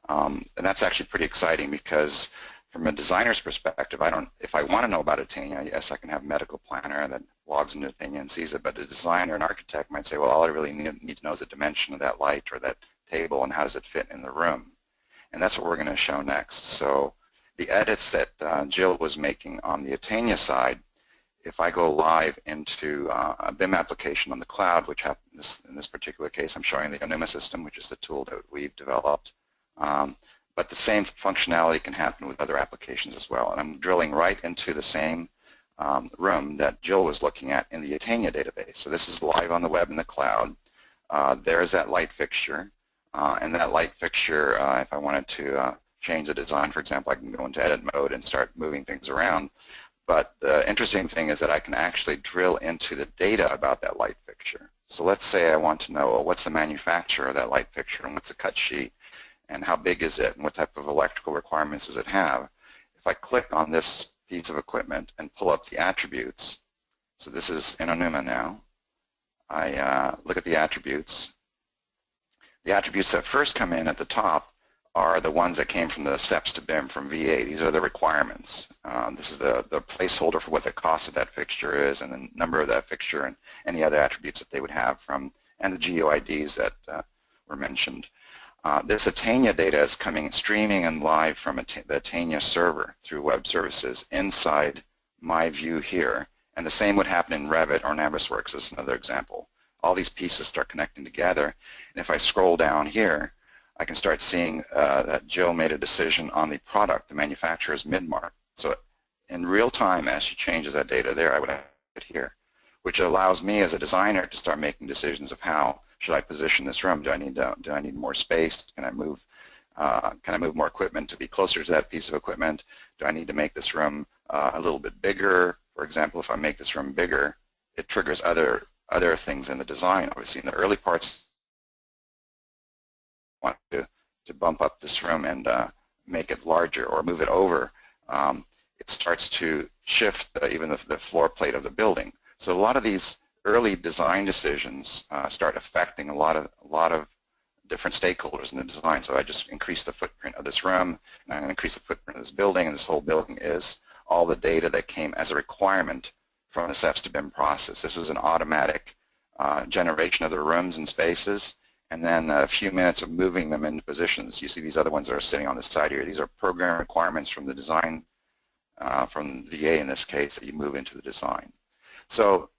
S1: And that's actually pretty exciting, because from a designer's perspective, if I want to know about Attainia, yes, I can have a medical planner that logs into Attainia and sees it, but a designer, an architect might say, well, all I really need to know is the dimension of that light or that table and how does it fit in the room. And that's what we're going to show next. So the edits that Jill was making on the Attainia side, if I go live into a BIM application on the cloud, which happens in this particular case, I'm showing the Onuma system, which is the tool that we've developed. But the same functionality can happen with other applications as well. And I'm drilling right into the same room that Jill was looking at in the Attainia database. So this is live on the web in the cloud. There's that light fixture. And that light fixture, if I wanted to change the design, for example, I can go into edit mode and start moving things around. But the interesting thing is that I can actually drill into the data about that light fixture. So let's say I want to know, well, what's the manufacturer of that light fixture, and what's the cut sheet, and how big is it, and what type of electrical requirements does it have. If I click on this piece of equipment and pull up the attributes, so this is in Onuma now, I look at the attributes. The attributes that first come in at the top are the ones that came from the steps to BIM from VA. These are the requirements. This is the placeholder for what the cost of that fixture is, and the number of that fixture, and any other attributes that they would have from, and the GeoIDs that were mentioned. This Attainia data is streaming and live from the Attainia server through Webservices inside my view here. And the same would happen in Revit or Navisworks as another example. All these pieces start connecting together. And if I scroll down here, I can start seeing that Jill made a decision on the product, the manufacturer's mid-mark. So in real time, as she changes that data there, I would have it here, which allows me as a designer to start making decisions of how should I position this room? Do I need more space? Can I move more equipment to be closer to that piece of equipment? Do I need to make this room a little bit bigger? For example, if I make this room bigger, it triggers other things in the design. Obviously, in the early parts, I want to bump up this room and make it larger or move it over. It starts to shift even the floor plate of the building. So a lot of these early design decisions start affecting a lot of different stakeholders in the design. So I just increase the footprint of this room, and I'm going to increase the footprint of this building, and this whole building is all the data that came as a requirement from the steps to BIM process. This was an automatic generation of the rooms and spaces, and then a few minutes of moving them into positions. You see these other ones that are sitting on the side here. These are program requirements from the design, from VA in this case, that you move into the design. So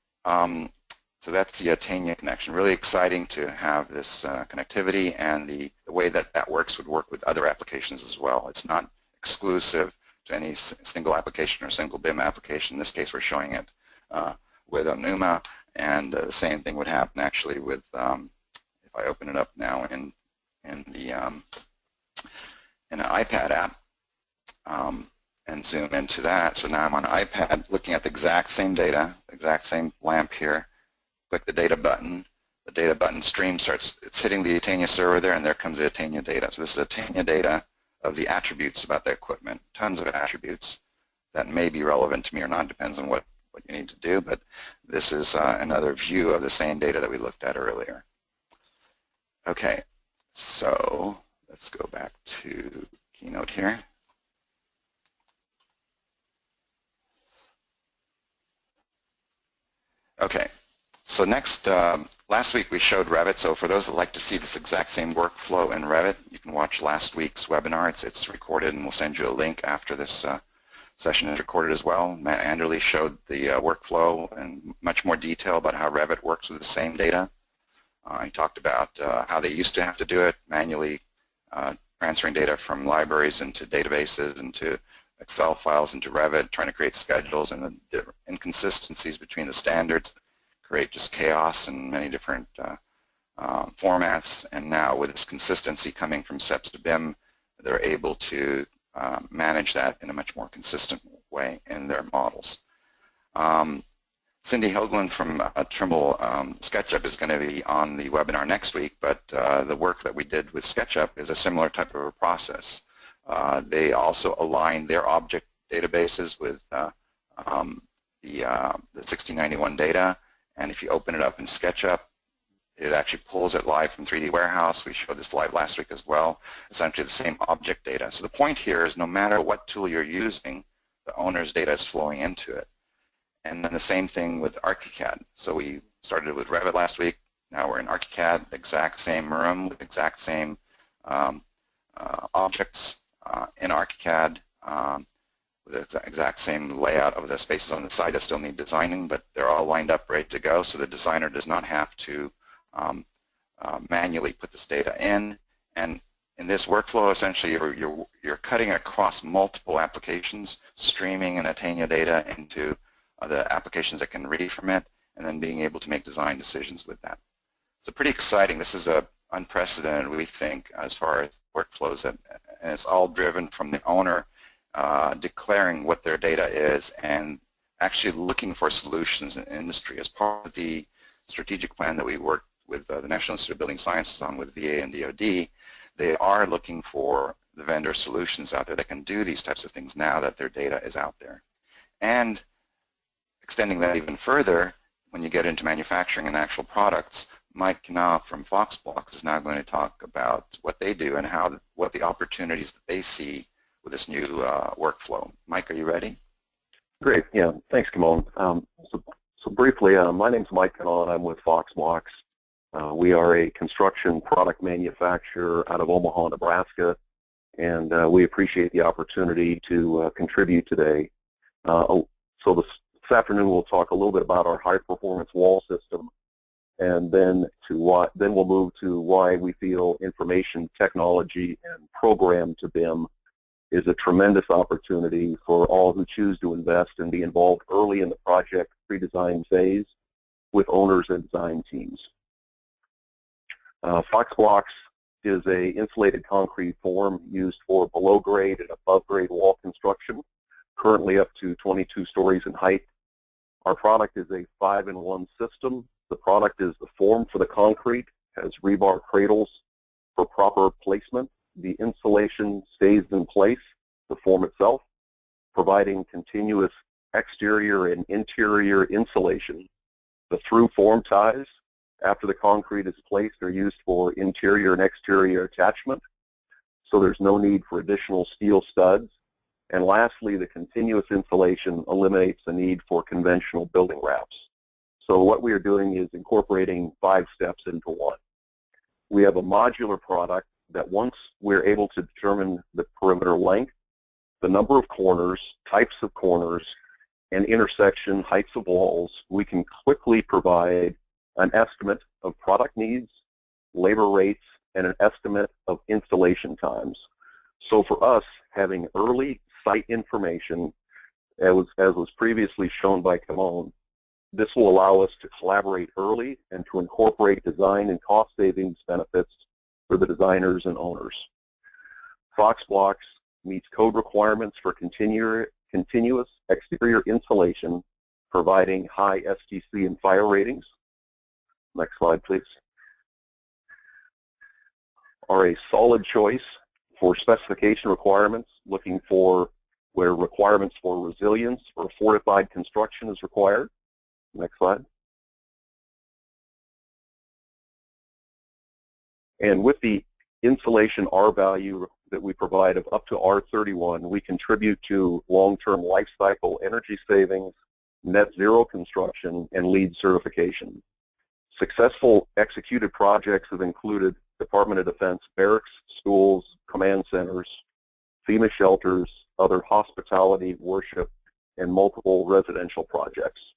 S1: so that's the Attainia connection. Really exciting to have this connectivity, and the way that that works would work with other applications as well. It's not exclusive to any single application or single BIM application. In this case, we're showing it with Onuma, and the same thing would happen actually with, if I open it up now in an iPad app and zoom into that. So now I'm on an iPad looking at the exact same data, the exact same lamp here. Click the data button. The data button stream starts, it's hitting the Attainia server there, and there comes the Attainia data. So this is Attainia data of the attributes about the equipment, tons of attributes that may be relevant to me or not, depends on what you need to do, but this is another view of the same data that we looked at earlier. Okay, so let's go back to Keynote here. Okay. So next, last week we showed Revit. So for those that like to see this exact same workflow in Revit, you can watch last week's webinar. It's recorded, and we'll send you a link after this session is recorded as well. Matt Anderle showed the workflow in much more detail about how Revit works with the same data. He talked about how they used to have to do it, manually transferring data from libraries into databases, into Excel files, into Revit, trying to create schedules, and the inconsistencies between the standards create just chaos in many different formats. And now with this consistency coming from steps to BIM, they're able to manage that in a much more consistent way in their models. Cindy Hoagland from Trimble SketchUp is going to be on the webinar next week, but the work that we did with SketchUp is a similar type of a process. They also align their object databases with the 1691 data, and if you open it up in SketchUp, it actually pulls it live from 3D Warehouse. We showed this live last week as well. Essentially the same object data. So the point here is no matter what tool you're using, the owner's data is flowing into it. And then the same thing with ArchiCAD. So we started with Revit last week. Now we're in ArchiCAD, exact same room with exact same objects in ArchiCAD with the exact same layout of the spaces on the side that still need designing, but they're all lined up ready to go, so the designer does not have to manually put this data in. And in this workflow, essentially, you're cutting across multiple applications, streaming and Attainia data into the applications that can read from it, and then being able to make design decisions with that. So pretty exciting. This is unprecedented, we think, as far as workflows, and it's all driven from the owner declaring what their data is and actually looking for solutions in industry. As part of the strategic plan that we worked with the National Institute of Building Sciences on with VA and DoD, they are looking for the vendor solutions out there that can do these types of things now that their data is out there. And extending that even further, when you get into manufacturing and actual products, Mike Kennaw from Foxblocks is now going to talk about what they do and what the opportunities that they see with this new workflow. Mike, are you ready?
S4: Great. Yeah. Thanks, Kimon. So briefly, my name's Mike Kennaw, and I'm with Foxblocks. We are a construction product manufacturer out of Omaha, Nebraska, and we appreciate the opportunity to contribute today. So this afternoon we'll talk a little bit about our high-performance wall system, and then we'll move to why we feel information technology and program to BIM is a tremendous opportunity for all who choose to invest and be involved early in the project pre-design phase with owners and design teams. Foxblocks is an insulated concrete form used for below-grade and above-grade wall construction, currently up to 22 stories in height. Our product is a 5-in-1 system. The product is the form for the concrete, has rebar cradles for proper placement. The insulation stays in place, the form itself, providing continuous exterior and interior insulation. The through form ties, after the concrete is placed, are used for interior and exterior attachment, so there's no need for additional steel studs. And lastly, the continuous insulation eliminates the need for conventional building wraps. So what we are doing is incorporating 5 steps into one. We have a modular product that once we're able to determine the perimeter length, the number of corners, types of corners, and intersection heights of walls, we can quickly provide an estimate of product needs, labor rates, and an estimate of installation times. So for us, having early site information, as was previously shown by Kimon, this will allow us to collaborate early and to incorporate design and cost savings benefits for the designers and owners. Foxblocks meets code requirements for continuous exterior insulation, providing high STC and fire ratings. Next slide, please. Are a solid choice for specification requirements, looking for where requirements for resilience or fortified construction is required. Next slide. And with the insulation R value that we provide of up to R31, we contribute to long-term life cycle energy savings, net zero construction, and LEED certification. Successful executed projects have included Department of Defense barracks, schools, command centers, FEMA shelters, other hospitality, worship, and multiple residential projects.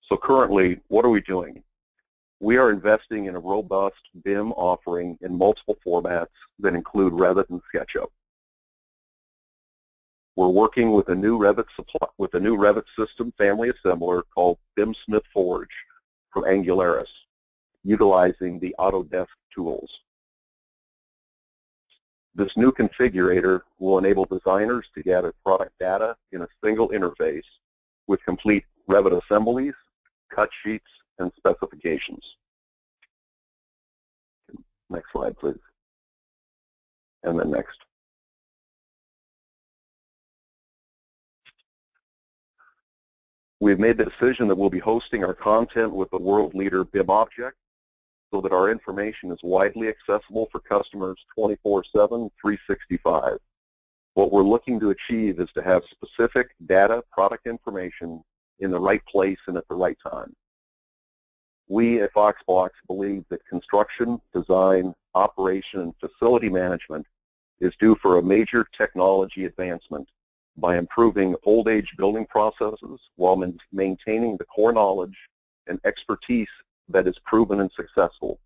S4: So currently, what are we doing? We are investing in a robust BIM offering in multiple formats that include Revit and SketchUp. We're working with a new Revit system family assembler called BIM Smith Forge from Angularis, utilizing the Autodesk tools. This new configurator will enable designers to gather product data in a single interface with complete Revit assemblies, cut sheets, and specifications. Next slide, please. And then next. We've made the decision that we'll be hosting our content with the world leader BIMobject so that our information is widely accessible for customers 24/7, 365. What we're looking to achieve is to have specific data, product information in the right place and at the right time. We at Foxbox believe that construction, design, operation, and facility management is due for a major technology advancement by improving old age building processes while maintaining the core knowledge and expertise that is proven and successful.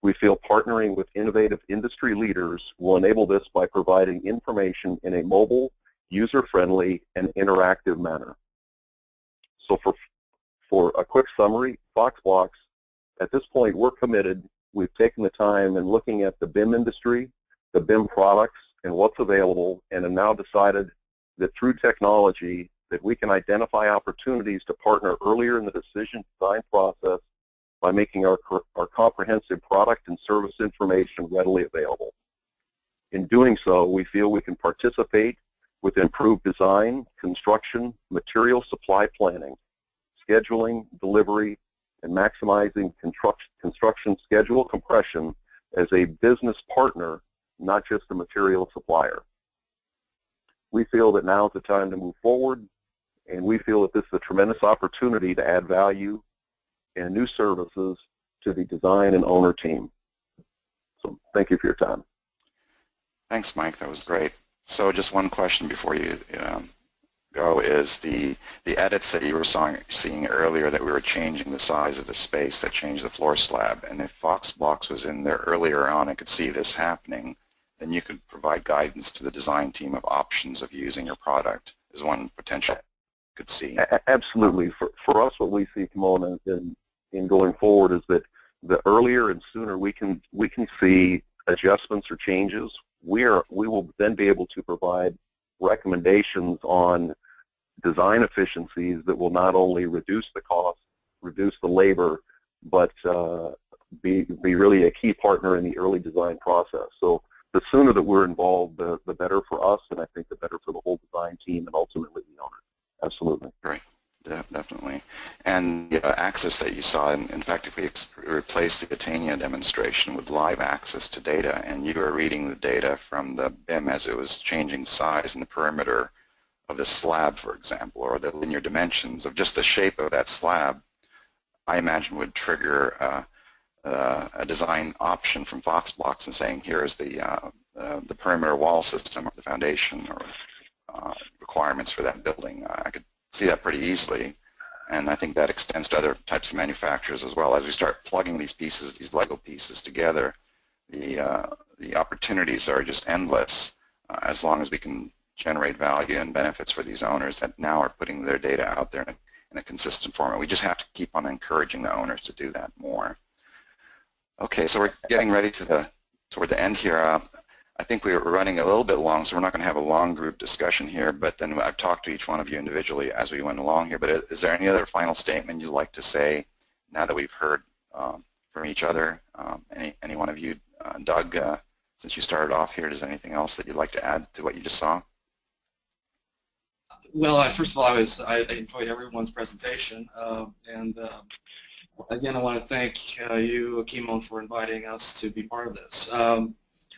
S4: We feel partnering with innovative industry leaders will enable this by providing information in a mobile, user-friendly, and interactive manner. So for a quick summary, Foxbox, at this point, we're committed. We've taken the time and looking at the BIM industry, the BIM products, and what's available, and have now decided that through technology that we can identify opportunities to partner earlier in the decision design process by making our comprehensive product and service information readily available. In doing so, we feel we can participate with improved design, construction, material supply planning, scheduling, delivery, and maximizing construction schedule compression as a business partner, not just a material supplier. We feel that now is the time to move forward, and we feel that this is a tremendous opportunity to add value and new services to the design and owner team. So thank you for your time.
S1: Thanks, Mike. That was great. So just one question before you go is the edits that you were seeing earlier that we were changing the size of the space that changed the floor slab, and if Foxbox was in there earlier on and could see this happening, then you could provide guidance to the design team of options of using your product is one potential could see.
S4: Absolutely. For us, what we see, Kimona, in going forward is that the earlier and sooner we can see adjustments or changes, we will then be able to provide recommendations on design efficiencies that will not only reduce the cost, reduce the labor, but be really a key partner in the early design process. So the sooner that we're involved, the better for us, and I think the better for the whole design team and ultimately the owner. Absolutely.
S1: Great. Definitely. And the access that you saw, in fact, if we replace the Attainia demonstration with live access to data, and you were reading the data from the BIM as it was changing size and the perimeter of the slab, for example, or the linear dimensions of just the shape of that slab, I imagine would trigger a design option from Foxbox and saying, here is the perimeter wall system or the foundation or requirements for that building. I could see that pretty easily, and I think that extends to other types of manufacturers as well. As we start plugging these pieces, these Lego pieces together, the opportunities are just endless as long as we can generate value and benefits for these owners that now are putting their data out there in a consistent format. We just have to keep on encouraging the owners to do that more. Okay, so we're getting ready toward the end here. I think we're running a little bit long, so we're not going to have a long group discussion here, but then I've talked to each one of you individually as we went along here. But is there any other final statement you'd like to say now that we've heard from each other? Any one of you? Doug, since you started off here, is there anything else that you'd like to add to what you just saw?
S2: Well, first of all, I enjoyed everyone's presentation, and again, I want to thank you, Kimon, for inviting us to be part of this.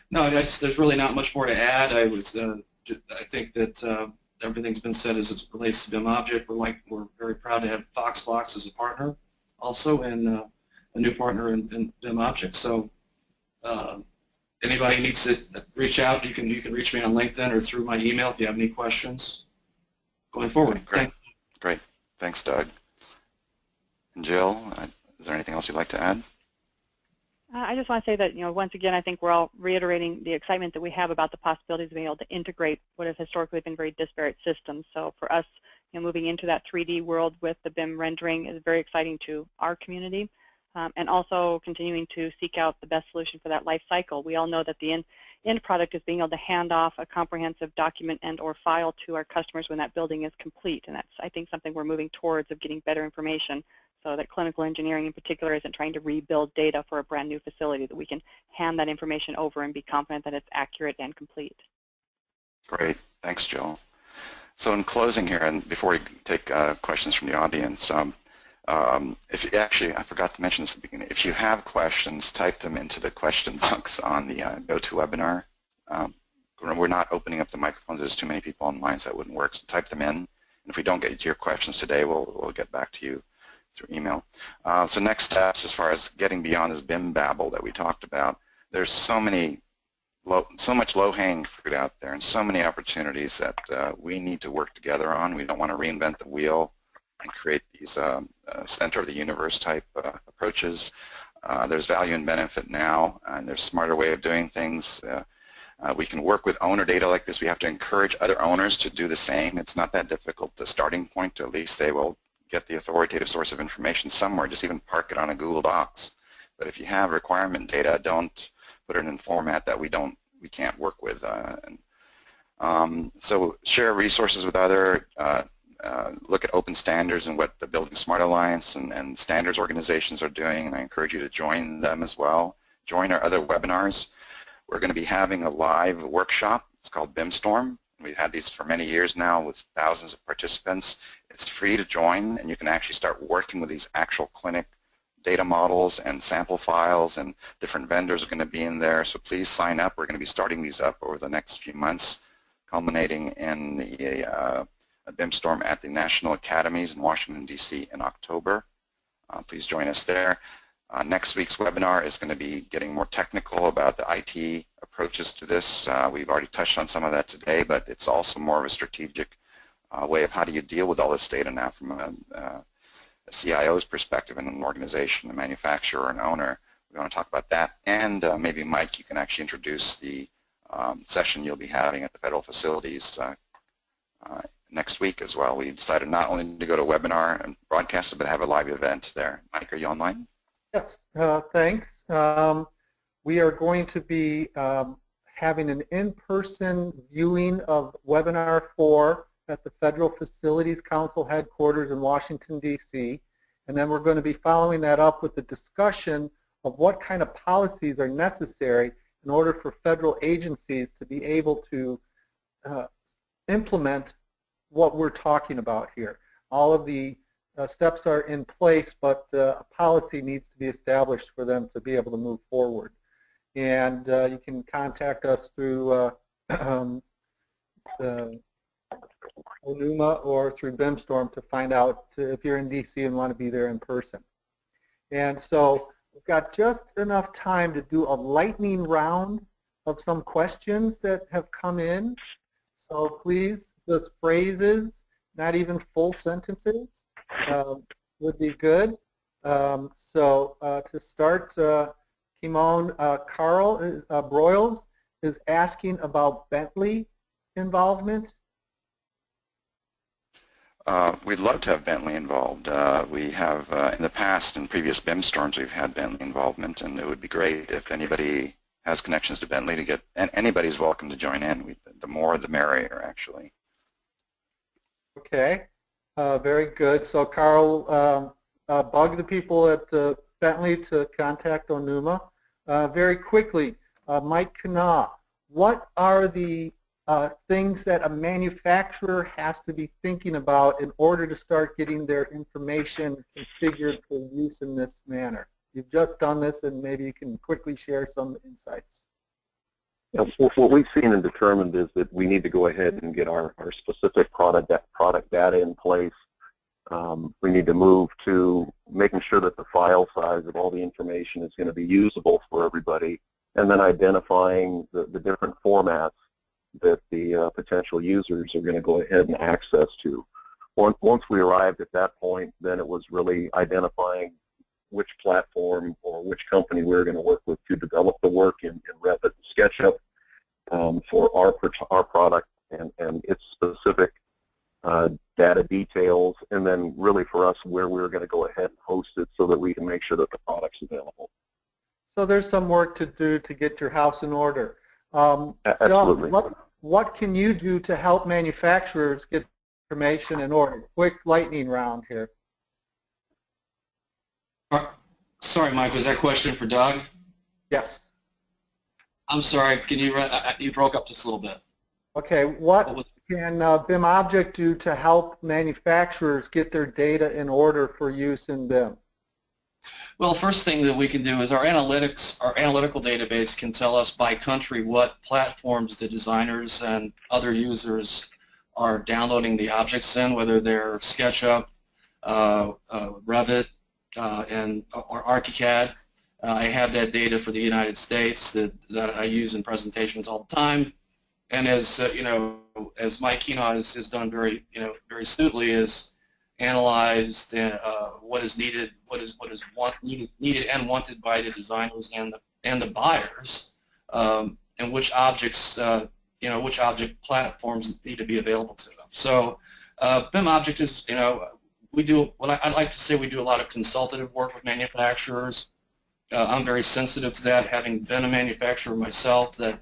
S2: No, there's really not much more to add. I think that everything's been said as it relates to BIMobject. We're very proud to have Foxbox as a partner, also, and a new partner in BIMobject. So, anybody needs to reach out. You can reach me on LinkedIn or through my email if you have any questions going forward.
S1: Great. Great. Thanks, Doug. And Jill, is there anything else you'd like to add?
S3: I just want to say that, once again, I think we're all reiterating the excitement that we have about the possibilities of being able to integrate what have historically been very disparate systems. So for us, moving into that 3D world with the BIM rendering is very exciting to our community, and also continuing to seek out the best solution for that life cycle. We all know that the end product is being able to hand off a comprehensive document and or file to our customers when that building is complete, and that's, I think, something we're moving towards, of getting better information, so that clinical engineering in particular isn't trying to rebuild data for a brand new facility, that we can hand that information over and be confident that it's accurate and complete.
S1: Great. Thanks, Jill. So in closing here, and before we take questions from the audience, actually, I forgot to mention this at the beginning. If you have questions, type them into the question box on the GoToWebinar. We're not opening up the microphones. There's too many people online, so that wouldn't work. So type them in. And if we don't get to your questions today, we'll get back to you through email. So next steps, as far as getting beyond this BIM babble that we talked about, there's so much low-hanging fruit out there and so many opportunities that we need to work together on. We don't want to reinvent the wheel and create these center of the universe type approaches. There's value and benefit now, and there's a smarter way of doing things. We can work with owner data like this. We have to encourage other owners to do the same. It's not that difficult. The starting point to at least say, well, get the authoritative source of information somewhere. Just even park it on a Google Docs. But if you have requirement data, don't put it in a format that we can't work with. So share resources with other. Look at open standards and what the Building Smart Alliance and standards organizations are doing, and I encourage you to join them as well. Join our other webinars. We're going to be having a live workshop. It's called BIMstorm. We've had these for many years now with thousands of participants. It's free to join, and you can actually start working with these actual clinic data models and sample files, and different vendors are going to be in there. So please sign up. We're going to be starting these up over the next few months, culminating in the BIMstorm at the National Academies in Washington, D.C. in October. Please join us there. Next week's webinar is going to be getting more technical about the IT approaches to this. We've already touched on some of that today, but it's also more of a strategic way of how do you deal with all this data now from a CIO's perspective in an organization, a manufacturer, or an owner. We want to talk about that. And maybe, Mike, you can actually introduce the session you'll be having at the federal facilities next week as well. We decided not only to go to webinar and broadcast it, but have a live event there. Mike, are you online?
S5: Yes, thanks. We are going to be having an in-person viewing of Webinar 4 at the Federal Facilities Council headquarters in Washington, D.C. And then we're going to be following that up with a discussion of what kind of policies are necessary in order for federal agencies to be able to implement what we're talking about here. All of the steps are in place, but a policy needs to be established for them to be able to move forward. And you can contact us through ONUMA or through BIMstorm to find out if you're in DC and want to be there in person. And so we've got just enough time to do a lightning round of some questions that have come in. So please, just phrases, not even full sentences, would be good. To start, Kimon Carl Broyles is asking about Bentley involvement.
S1: We'd love to have Bentley involved. We have, in the past, in previous BIM storms, we've had Bentley involvement, and it would be great if anybody has connections to Bentley to get, and anybody's welcome to join in. The more, the merrier, actually.
S5: Okay, very good. So Carl, bug the people at Bentley to contact ONUMA. Very quickly, Mike Kennaw, what are the things that a manufacturer has to be thinking about in order to start getting their information configured for use in this manner? You've just done this, and maybe you can quickly share some insights.
S4: Yeah, what we've seen and determined is that we need to go ahead and get our specific product data in place. We need to move to making sure that the file size of all the information is going to be usable for everybody, and then identifying the different formats that the potential users are going to go ahead and access to. Once we arrived at that point, then it was really identifying which platform or which company we were going to work with to develop the work in Revit and SketchUp for our product and its specific data details, and then really for us where we were going to go ahead and host it so that we can make sure that the product's available.
S5: So there's some work to do to get your house in order.
S4: Absolutely.
S5: John, what can you do to help manufacturers get information in order? Quick lightning round here.
S2: Sorry, Mike, was that question for Doug?
S5: Yes.
S2: I'm sorry, can you, you broke up just a little bit.
S5: Okay, what can BIMobject do to help manufacturers get their data in order for use in BIM?
S2: Well, the first thing that we can do is our analytical database can tell us by country what platforms the designers and other users are downloading the objects in, whether they're SketchUp, Revit, or ArchiCAD. I have that data for the United States that I use in presentations all the time. And as you know, as Mike Kennaw has done very astutely, is analyzed what is needed, what is needed and wanted by the designers and the buyers, and which objects which object platforms need to be available to them. So BIMobject is I like to say we do a lot of consultative work with manufacturers. I'm very sensitive to that, having been a manufacturer myself, that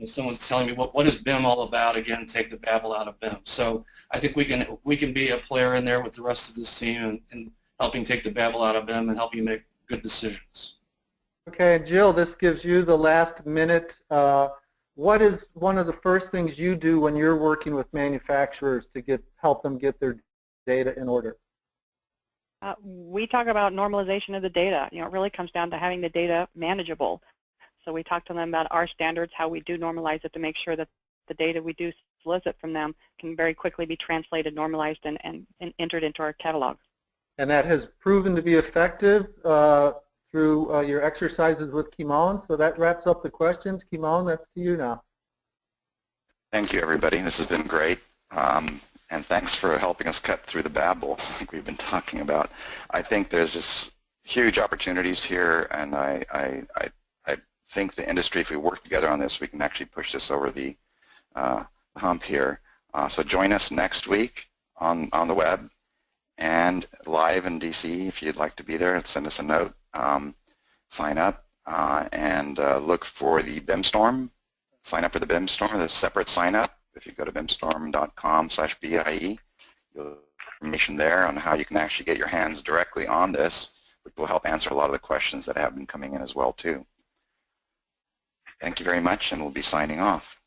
S2: someone's telling me what is BIM all about, again, take the babble out of BIM. So I think we can be a player in there with the rest of this team and helping take the babble out of BIM and help you make good decisions.
S5: Okay, Jill, this gives you the last minute. What is one of the first things you do when you're working with manufacturers to help them get their data in order?
S3: We talk about normalization of the data. It really comes down to having the data manageable. So we talk to them about our standards, how we do normalize it to make sure that the data we do solicit from them can very quickly be translated, normalized, and entered into our catalog.
S5: And that has proven to be effective through your exercises with Kimon. So that wraps up the questions. Kimon, that's to you now.
S1: Thank you, everybody. This has been great. And thanks for helping us cut through the babble like we've been talking about. I think there's just huge opportunities here, and I think the industry, if we work together on this, we can actually push this over the hump here. So join us next week on the web and live in DC. If you'd like to be there, send us a note. Sign up and look for the BIM Storm. Sign up for the BIM Storm. There's a separate sign up. If you go to bimstorm.com/BIE, you'll have information there on how you can actually get your hands directly on this, which will help answer a lot of the questions that have been coming in as well too. Thank you very much, and we'll be signing off.